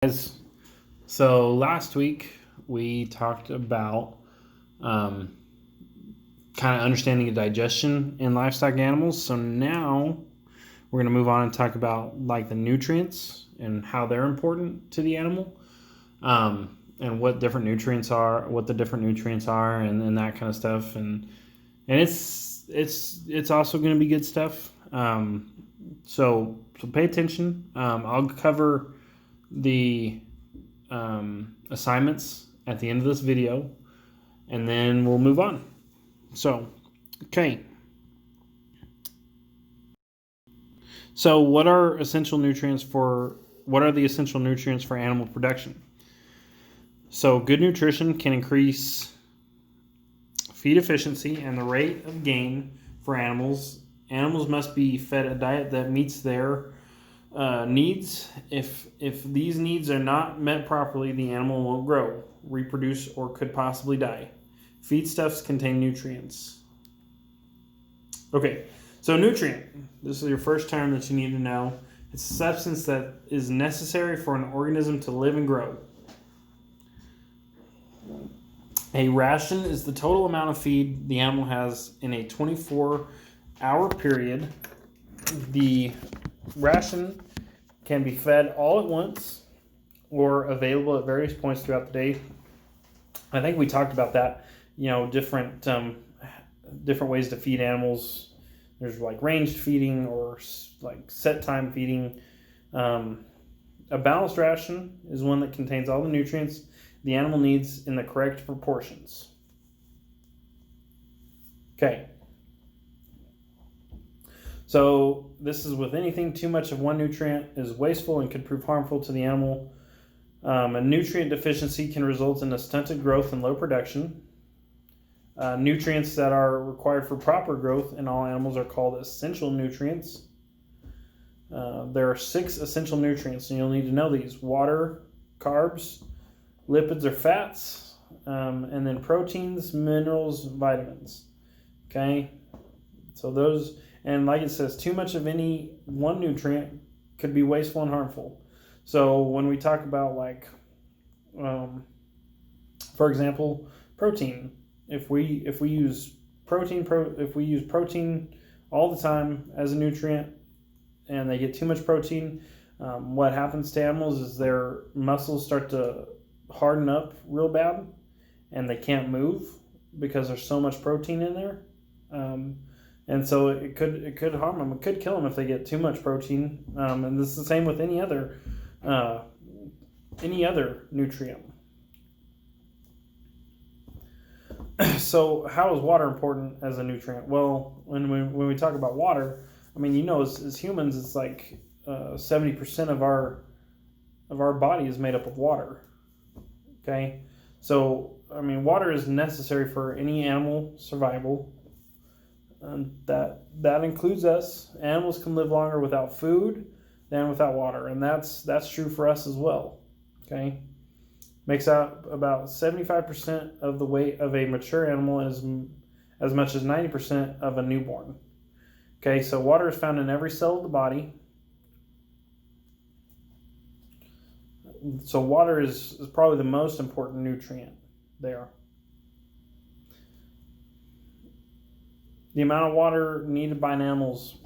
Guys, so last week we talked about kind of understanding the digestion in livestock animals. So now we're going to move on and talk about like the nutrients and how they're important to the animal, and what different nutrients are, what the different nutrients are, and that kind of stuff. And it's also going to be good stuff. So pay attention. I'll cover the assignments at the end of this video, and then we'll move on. So, okay. So, what are the essential nutrients for animal production? So, good nutrition can increase feed efficiency and the rate of gain for animals. Animals must be fed a diet that meets their needs. If these needs are not met properly, the animal won't grow, reproduce, or could possibly die. Feedstuffs contain nutrients. Okay, so nutrient. This is your first term that you need to know. It's a substance that is necessary for an organism to live and grow. A ration is the total amount of feed the animal has in a 24-hour period. The ration can be fed all at once or available at various points throughout the day. I think we talked about that, different ways to feed animals. There's like ranged feeding or like set time feeding. A balanced ration is one that contains all the nutrients the animal needs in the correct proportions. Okay. So this is with anything. Too much of one nutrient is wasteful and could prove harmful to the animal. A nutrient deficiency can result in a stunted growth and low production. Nutrients that are required for proper growth in all animals are called essential nutrients. There are 6 essential nutrients, and you'll need to know these: water, carbs, lipids or fats, and then proteins, minerals, vitamins. Okay, so those. And like it says, too much of any one nutrient could be wasteful and harmful. So when we talk about for example, protein, if we use protein all the time as a nutrient, and they get too much protein, what happens to animals is their muscles start to harden up real bad, and they can't move because there's so much protein in there. And so it could harm them. It could kill them if they get too much protein. And this is the same with any other nutrient. So how is water important as a nutrient? Well, when we talk about water, as humans, it's like 70% of our body is made up of water. Okay, so water is necessary for any animal survival. That includes us. Animals can live longer without food than without water, and that's true for us as well. Okay, makes out about 75% of the weight of a mature animal, and as much as 90% of a newborn. Okay, so water is found in every cell of the body. So water is probably the most important nutrient there. The amount of water needed by an animal is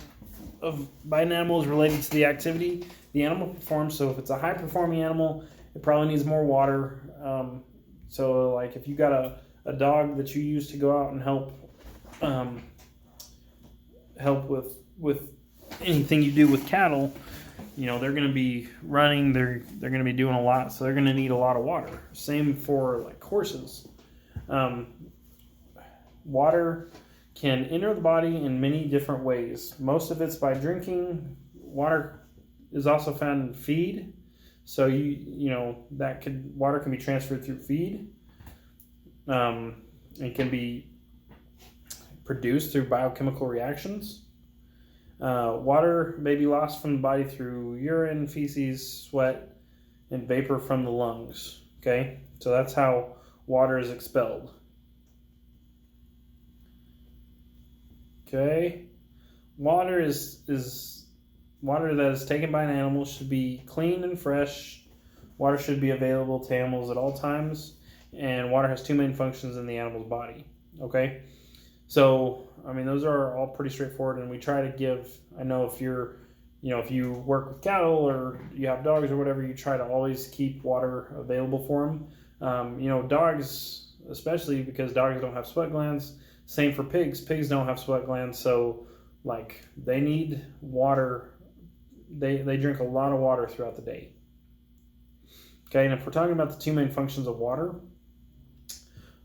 related to the activity the animal performs. So if it's a high-performing animal, it probably needs more water. So like if you got a dog that you use to go out and help with anything you do with cattle, they're going to be running, they're going to be doing a lot, so they're going to need a lot of water. Same for like horses. Water can enter the body in many different ways. Most of it's by drinking. Water is also found in feed. So water can be transferred through feed. It can be produced through biochemical reactions. Water may be lost from the body through urine, feces, sweat, and vapor from the lungs. Okay, so that's how water is expelled. Okay, water is water that is taken by an animal should be clean and fresh Water should be available to animals at all times, and water has two main functions in the animal's body. Okay, so I mean those are all pretty straightforward, and we try to give. I know if you're, if you work with cattle or you have dogs or whatever, you try to always keep water available for them. Dogs, especially because dogs don't have sweat glands. Same for pigs. Pigs don't have sweat glands, so like they need water. They drink a lot of water throughout the day. Okay, and if we're talking about the two main functions of water,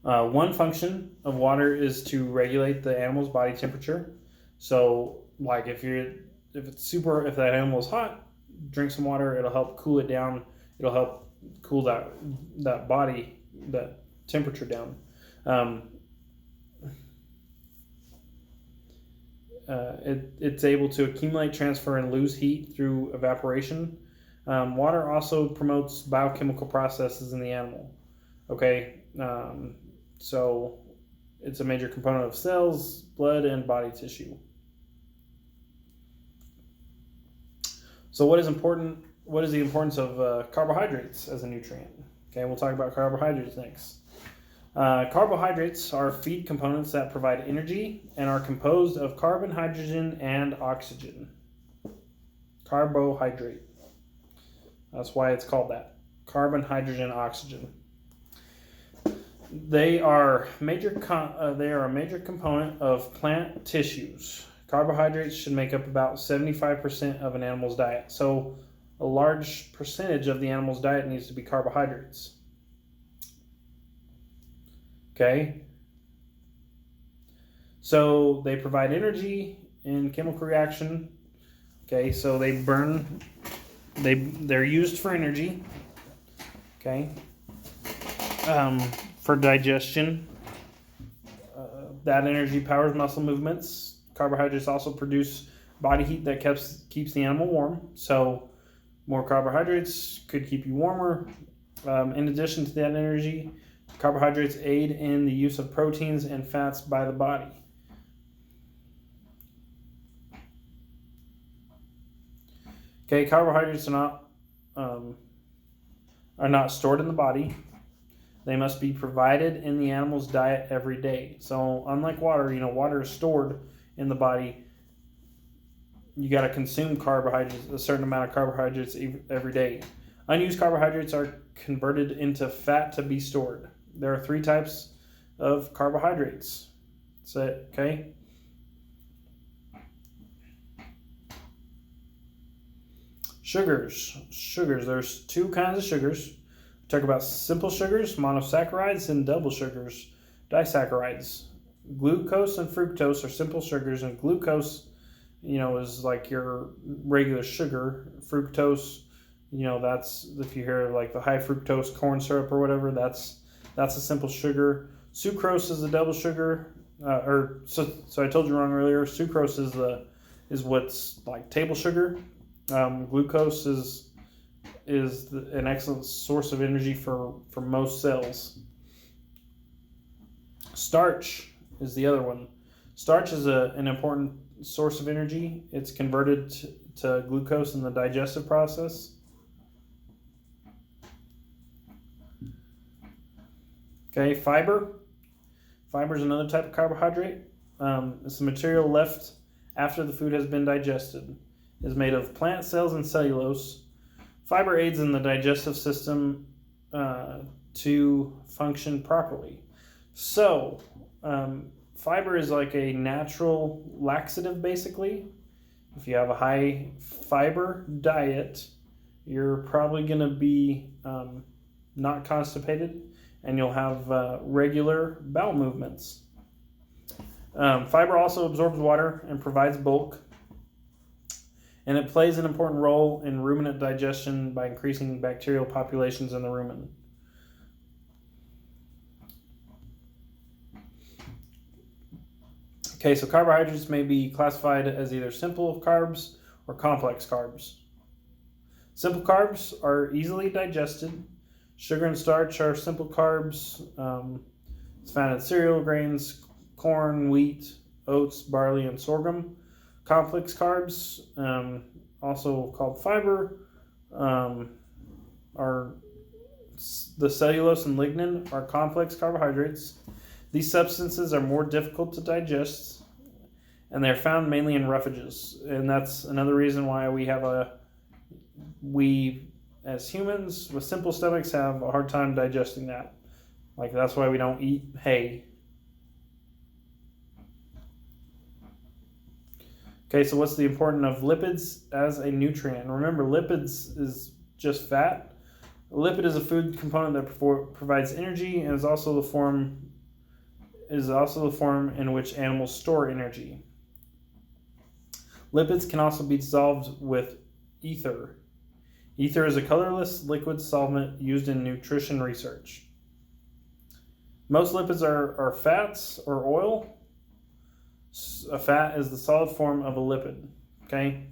one function of water is to regulate the animal's body temperature. So, like if that animal is hot, drink some water. It'll help cool it down. It'll help cool that body, that temperature down. It's able to accumulate, transfer, and lose heat through evaporation. Water also promotes biochemical processes in the animal. Okay, so it's a major component of cells, blood, and body tissue. So what is the importance of carbohydrates as a nutrient? Okay, we'll talk about carbohydrates next. Carbohydrates are feed components that provide energy and are composed of carbon, hydrogen, and oxygen. Carbohydrate. That's why it's called that. Carbon, hydrogen, oxygen. They are a major component of plant tissues. Carbohydrates should make up about 75% of an animal's diet. So a large percentage of the animal's diet needs to be carbohydrates. Okay. So they provide energy in chemical reaction. Okay, so they're used for energy. Okay. For digestion. That energy powers muscle movements. Carbohydrates also produce body heat that keeps the animal warm. So more carbohydrates could keep you warmer. In addition to that energy, carbohydrates aid in the use of proteins and fats by the body. Okay, carbohydrates are not stored in the body. They must be provided in the animal's diet every day. So unlike water, water is stored in the body. You got to consume carbohydrates, a certain amount of carbohydrates every day. Unused carbohydrates are converted into fat to be stored. There are 3 types of carbohydrates. Okay? Sugars. There's 2 kinds of sugars. We talk about simple sugars, monosaccharides, and double sugars, disaccharides. Glucose and fructose are simple sugars, and glucose, is like your regular sugar. Fructose, that's if you hear like the high fructose corn syrup or whatever, that's a simple sugar. Sucrose is a double sugar. So I told you wrong earlier. Sucrose is what's like table sugar. Glucose is an excellent source of energy for most cells. Starch is the other one. Starch is an important source of energy. It's converted to glucose in the digestive process. Okay, fiber. Fiber is another type of carbohydrate. It's the material left after the food has been digested. It is made of plant cells and cellulose. Fiber aids in the digestive system to function properly. So, fiber is like a natural laxative, basically. If you have a high fiber diet, you're probably going to be not constipated, and you'll have regular bowel movements. Fiber also absorbs water and provides bulk, and it plays an important role in ruminant digestion by increasing bacterial populations in the rumen. Okay, so carbohydrates may be classified as either simple carbs or complex carbs. Simple carbs are easily digested. Sugar and starch are simple carbs. It's found in cereal, grains, corn, wheat, oats, barley, and sorghum. Complex carbs, also called fiber, are the cellulose and lignin are complex carbohydrates. These substances are more difficult to digest, and they're found mainly in roughages. And that's another reason why we as humans with simple stomachs have a hard time digesting that. Like, that's why we don't eat hay. Okay, so what's the importance of lipids as a nutrient? And remember, lipids is just fat. A lipid is a food component that provides energy and is also the form in which animals store energy. Lipids can also be dissolved with ether. Ether is a colorless liquid solvent used in nutrition research. Most lipids are fats or oil. A fat is the solid form of a lipid. Okay,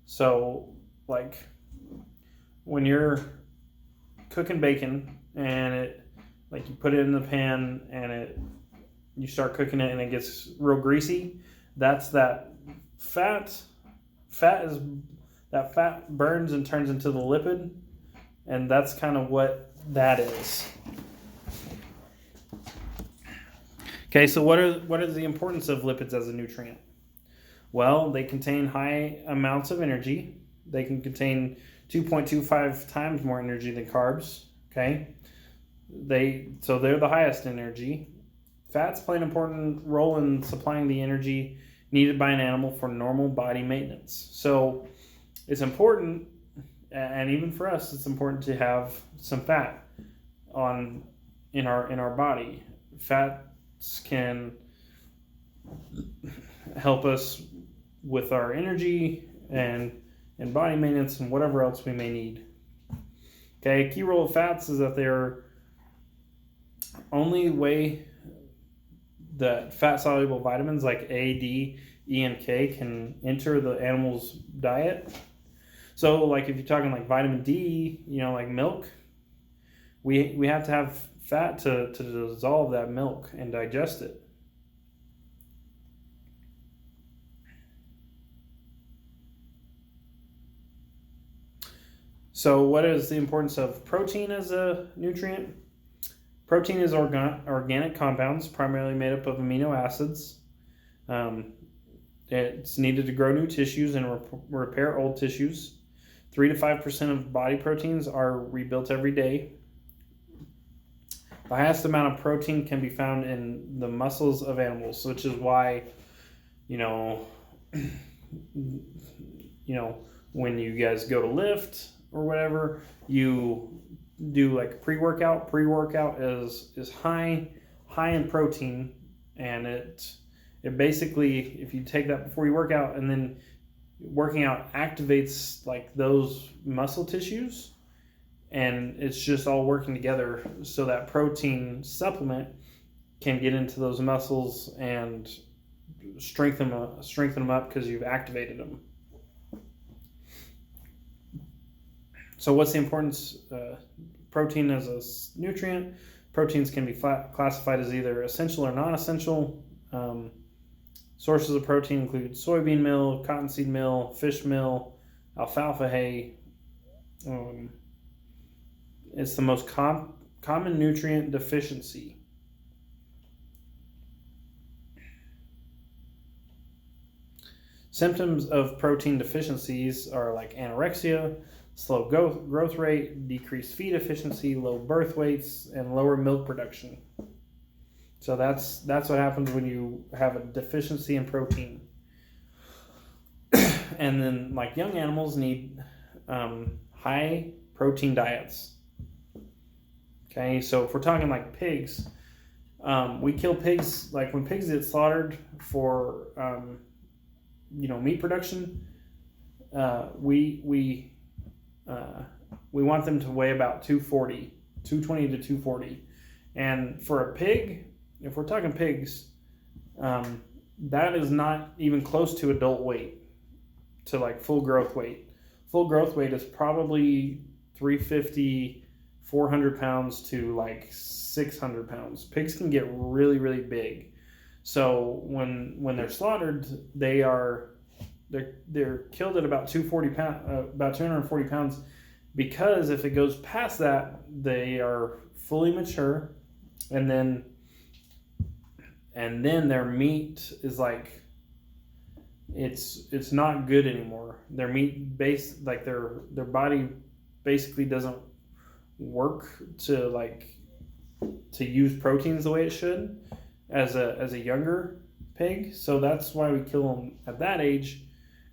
so like when you're cooking bacon and you put it in the pan and you start cooking it and it gets real greasy, that's that fat. That fat burns and turns into the lipid, and that's kind of what that is. Okay, so what are the importance of lipids as a nutrient? Well, they contain high amounts of energy. They can contain 2.25 times more energy than carbs. Okay, so they're the highest energy. Fats play an important role in supplying the energy needed by an animal for normal body maintenance. So it's important, and even for us, it's important to have some fat in our body. Fats can help us with our energy and body maintenance and whatever else we may need. Okay, a key role of fats is that they're only way that fat-soluble vitamins like A, D, E, and K can enter the animal's diet. So, like if you're talking like vitamin D, like milk, we have to have fat to dissolve that milk and digest it. So, what is the importance of protein as a nutrient? Protein is organic compounds primarily made up of amino acids. It's needed to grow new tissues and repair old tissues. 3 to 5% of body proteins are rebuilt every day. The highest amount of protein can be found in the muscles of animals, which is why, when you guys go to lift or whatever, you do like pre-workout. Pre-workout is high in protein, and it basically, if you take that before you work out, and then working out activates like those muscle tissues, and it's just all working together so that protein supplement can get into those muscles and strengthen them up because you've activated them. So what's the importance of protein as a nutrient? Proteins can be classified as either essential or non-essential. Sources of protein include soybean meal, cottonseed meal, fish meal, alfalfa hay. It's the most common nutrient deficiency. Symptoms of protein deficiencies are like anorexia, slow growth rate, decreased feed efficiency, low birth weights, and lower milk production. So that's what happens when you have a deficiency in protein. And then like young animals need high protein diets. Okay, so if we're talking like pigs, we kill pigs, like when pigs get slaughtered for meat production, we want them to weigh about 220 to 240. And for a pig, if we're talking pigs, that is not even close to adult weight, to like full growth weight. Full growth weight is probably 350, 400 pounds to like 600 pounds. Pigs can get really, really big. So when they're slaughtered, they're killed at about 240 pounds, because if it goes past that, they are fully mature, and then their meat is like it's not good anymore. Their meat base, like their body basically doesn't work to use proteins the way it should as a younger pig. So that's why we kill them at that age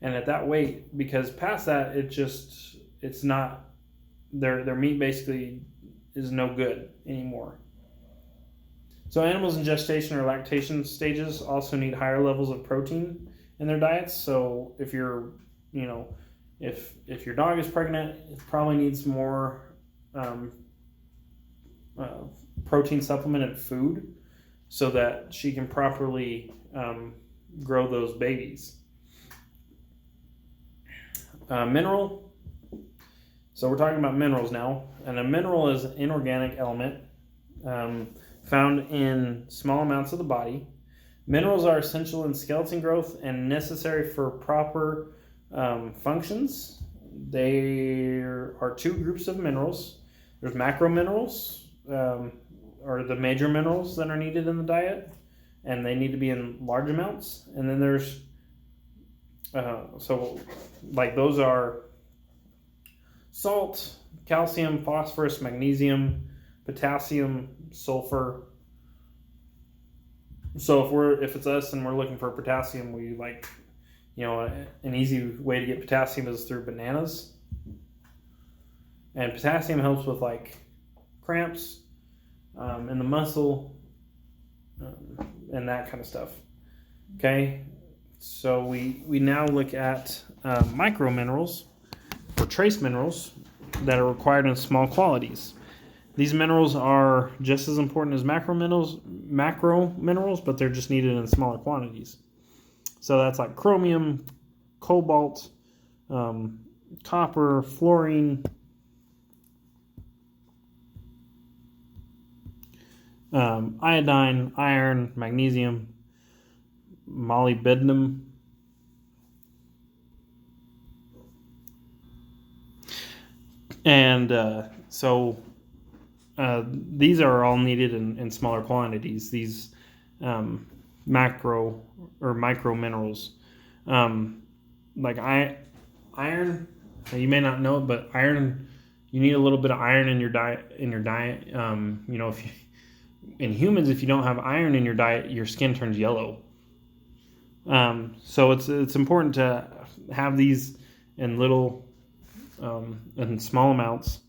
and at that weight, because past that it's not, their meat basically is no good anymore. So animals in gestation or lactation stages also need higher levels of protein in their diets. So if you're, if your dog is pregnant, it probably needs more protein supplemented food so that she can properly grow those babies. Mineral. So we're talking about minerals now, and a mineral is an inorganic element found in small amounts of the body. Minerals are essential in skeleton growth and necessary for proper functions. There are two groups of minerals. There's macro minerals, or the major minerals that are needed in the diet, and they need to be in large amounts. And then there's those are salt, calcium, phosphorus, magnesium, potassium, sulfur. So if it's us and we're looking for potassium, we an easy way to get potassium is through bananas. And potassium helps with cramps in the muscle and that kind of stuff. Okay, so we now look at micro minerals or trace minerals that are required in small quantities. These minerals are just as important as macro minerals, but they're just needed in smaller quantities. So that's like chromium, cobalt, copper, fluorine, iodine, iron, magnesium, molybdenum, and these are all needed in smaller quantities. These macro or micro minerals, like iron. You may not know it, but iron. You need a little bit of iron in your diet. If in humans, if you don't have iron in your diet, your skin turns yellow. So it's important to have these in in small amounts.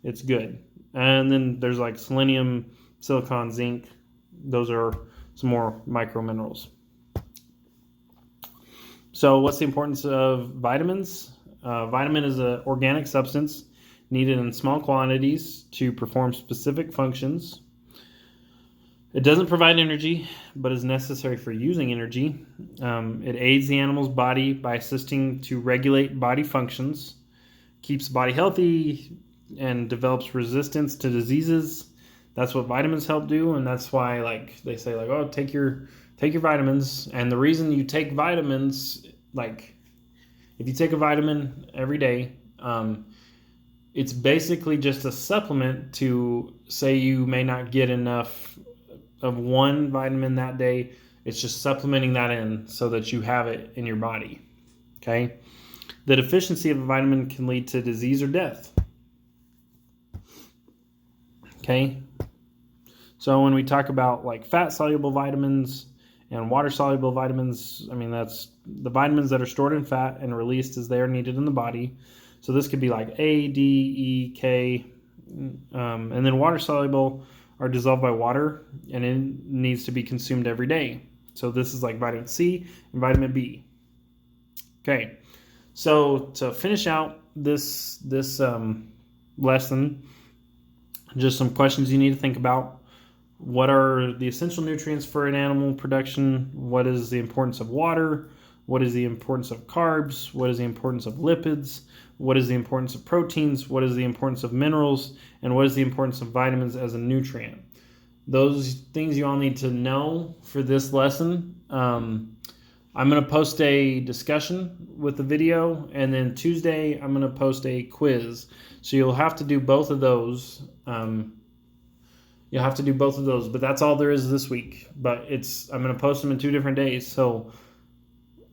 It's good. And then there's like selenium, silicon, zinc. Those are some more micro minerals. So what's the importance of vitamins? Vitamin is an organic substance needed in small quantities to perform specific functions. It doesn't provide energy, but is necessary for using energy. It aids the animal's body by assisting to regulate body functions, keeps the body healthy, and develops resistance to diseases. That's what vitamins help do, and that's why they say oh, take your vitamins. And the reason you take vitamins, if you take a vitamin every day, it's basically just a supplement to say you may not get enough of one vitamin that day. It's just supplementing that in so that you have it in your body. Okay? The deficiency of a vitamin can lead to disease or death. Okay? So when we talk about fat-soluble vitamins and water-soluble vitamins, that's the vitamins that are stored in fat and released as they are needed in the body. So this could be like A, D, E, K, and then water-soluble are dissolved by water, and it needs to be consumed every day. So this is like vitamin C and vitamin B. Okay, so to finish out this lesson, just some questions you need to think about. What are the essential nutrients for an animal production? What is the importance of water? What is the importance of carbs? What is the importance of lipids? What is the importance of proteins? What is the importance of minerals? And what is the importance of vitamins as a nutrient? Those things you all need to know for this lesson. I'm going to post a discussion with the video, and then Tuesday I'm going to post a quiz. So you'll have to do both of those. But that's all there is this week. But I'm going to post them in 2 different days. So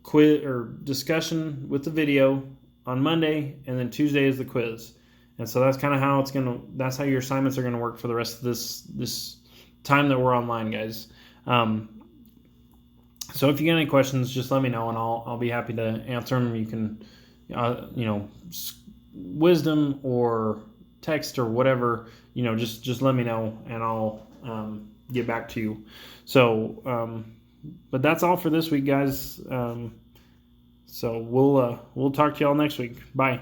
quiz or discussion with the video on Monday, and then Tuesday is the quiz. And so that's kind of how that's how your assignments are going to work for the rest of this time that we're online, guys. So if you get any questions, just let me know, and I'll be happy to answer them. You can, wisdom or text or whatever, just let me know, and I'll get back to you. So, but that's all for this week, guys. So we'll talk to y'all next week. Bye.